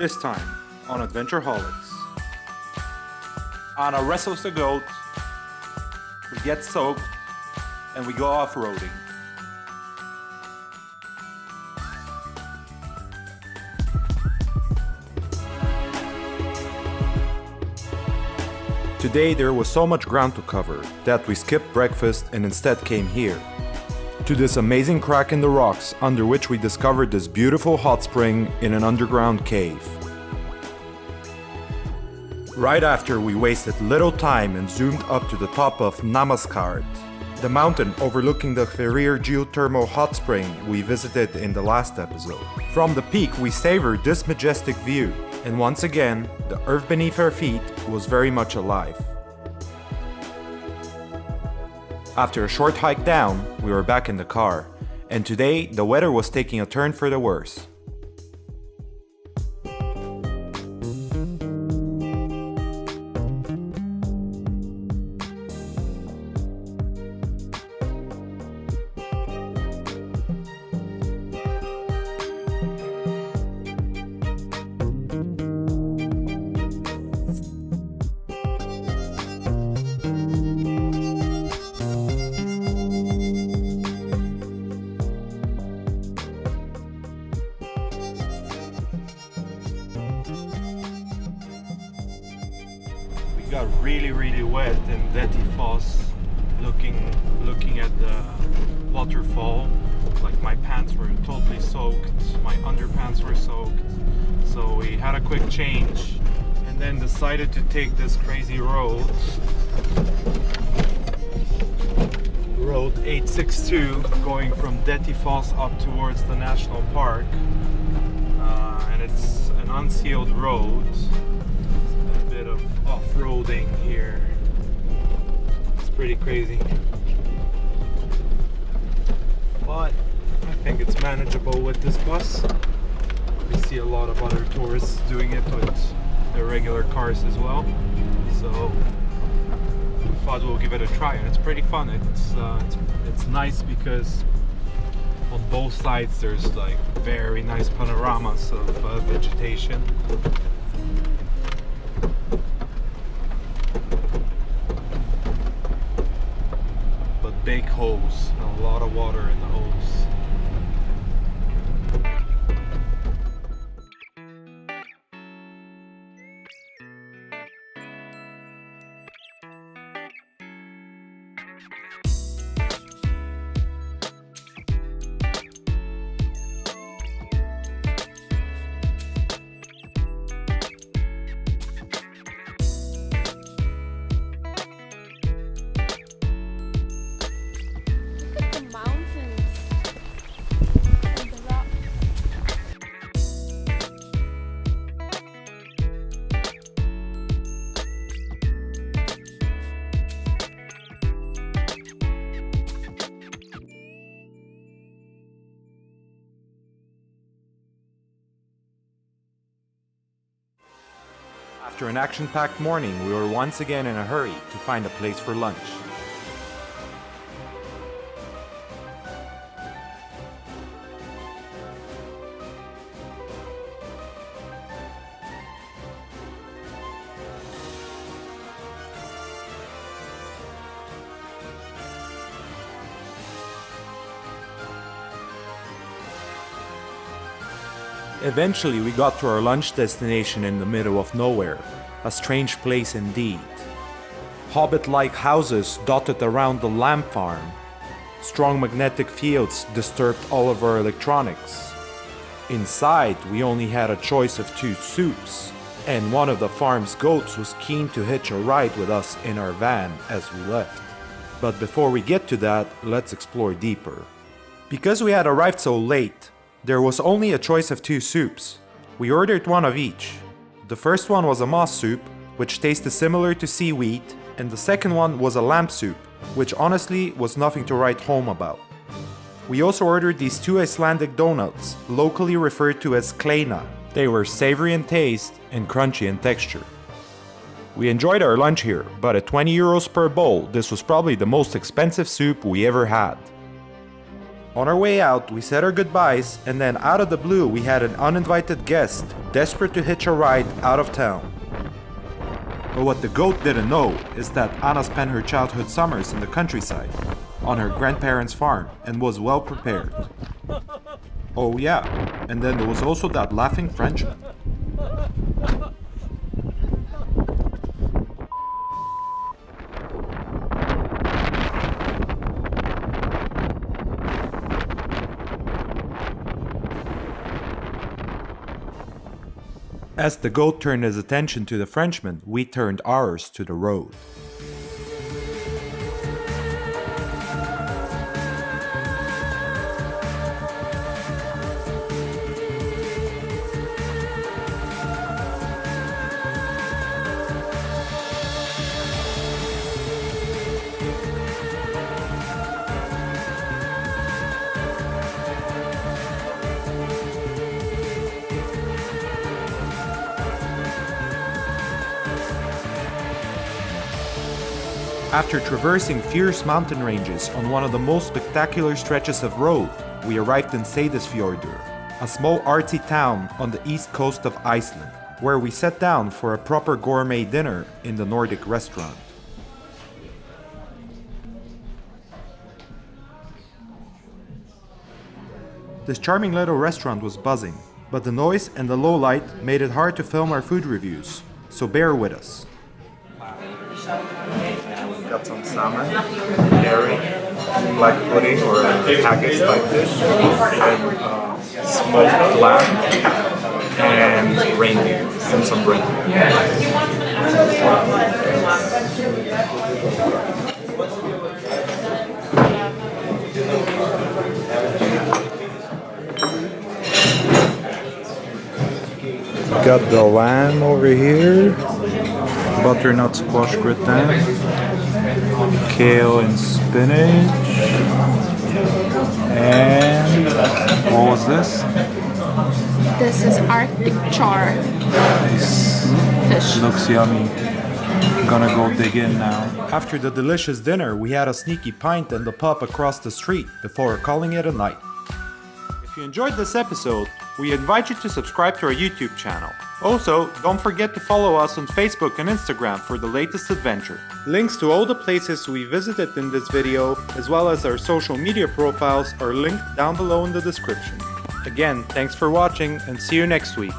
This time on Adventureholix, Ana wrestles the goat, we get soaked, and we go off-roading. Today there was so much ground to cover that we skipped breakfast and instead came here, to this amazing crack in the rocks under which we discovered this beautiful hot spring in an underground cave. Right after, we wasted little time and zoomed up to the top of Namaskard, the mountain overlooking the Ferrir geothermal hot spring we visited in the last episode. From the peak we savored this majestic view, and once again, the earth beneath our feet was very much alive. After a short hike down, we were back in the car, and today the weather was taking a turn for the worse. Got really wet in Dettifoss, looking at the waterfall. Like, my pants were totally soaked, my underpants were soaked, so we had a quick change and then decided to take this crazy road 862 going from Dettifoss up towards the national park, and it's an unsealed road. Of off-roading here. It's pretty crazy, but I think it's manageable with this bus. We see a lot of other tourists doing it with their regular cars as well, so we thought we'll give it a try, and it's pretty fun. It's nice because on both sides there's like very nice panoramas of vegetation. Big holes and a lot of water in the holes. After an action-packed morning, we were once again in a hurry to find a place for lunch. Eventually we got to our lunch destination in the middle of nowhere, a strange place indeed. Hobbit-like houses dotted around the lamp farm. Strong magnetic fields disturbed all of our electronics. Inside we only had a choice of 2 soups, and one of the farm's goats was keen to hitch a ride with us in our van as we left. But before we get to that, let's explore deeper. Because we had arrived so late, there was only a choice of 2 soups. We ordered one of each. The first one was a moss soup, which tasted similar to seaweed, and the second one was a lamb soup, which honestly was nothing to write home about. We also ordered these 2 Icelandic donuts, locally referred to as kleina. They were savory in taste and crunchy in texture. We enjoyed our lunch here, but at €20 per bowl, this was probably the most expensive soup we ever had. On our way out, we said our goodbyes, and then out of the blue we had an uninvited guest, desperate to hitch a ride out of town. But what the goat didn't know is that Ana spent her childhood summers in the countryside, on her grandparents' farm, and was well prepared. Oh yeah, and then there was also that laughing Frenchman. As the goat turned his attention to the Frenchman, we turned ours to the road. After traversing fierce mountain ranges on one of the most spectacular stretches of road, we arrived in Seydisfjordur, a small artsy town on the east coast of Iceland, where we sat down for a proper gourmet dinner in the Nordic restaurant. This charming little restaurant was buzzing, but the noise and the low light made it hard to film our food reviews, so bear with us. Got some salmon, herring, black pudding or haggis like this, and smoked lamb, and reindeer, and some bread. Got the lamb over here, butternut squash gratin, kale and spinach, and what was this? This is Arctic char. Nice. Fish. Looks yummy. Gonna go dig in now. After the delicious dinner, we had a sneaky pint in the pub across the street before calling it a night. If you enjoyed this episode, we invite you to subscribe to our YouTube channel. Also, don't forget to follow us on Facebook and Instagram for the latest adventure. Links to all the places we visited in this video, as well as our social media profiles, are linked down below in the description. Again, thanks for watching and see you next week.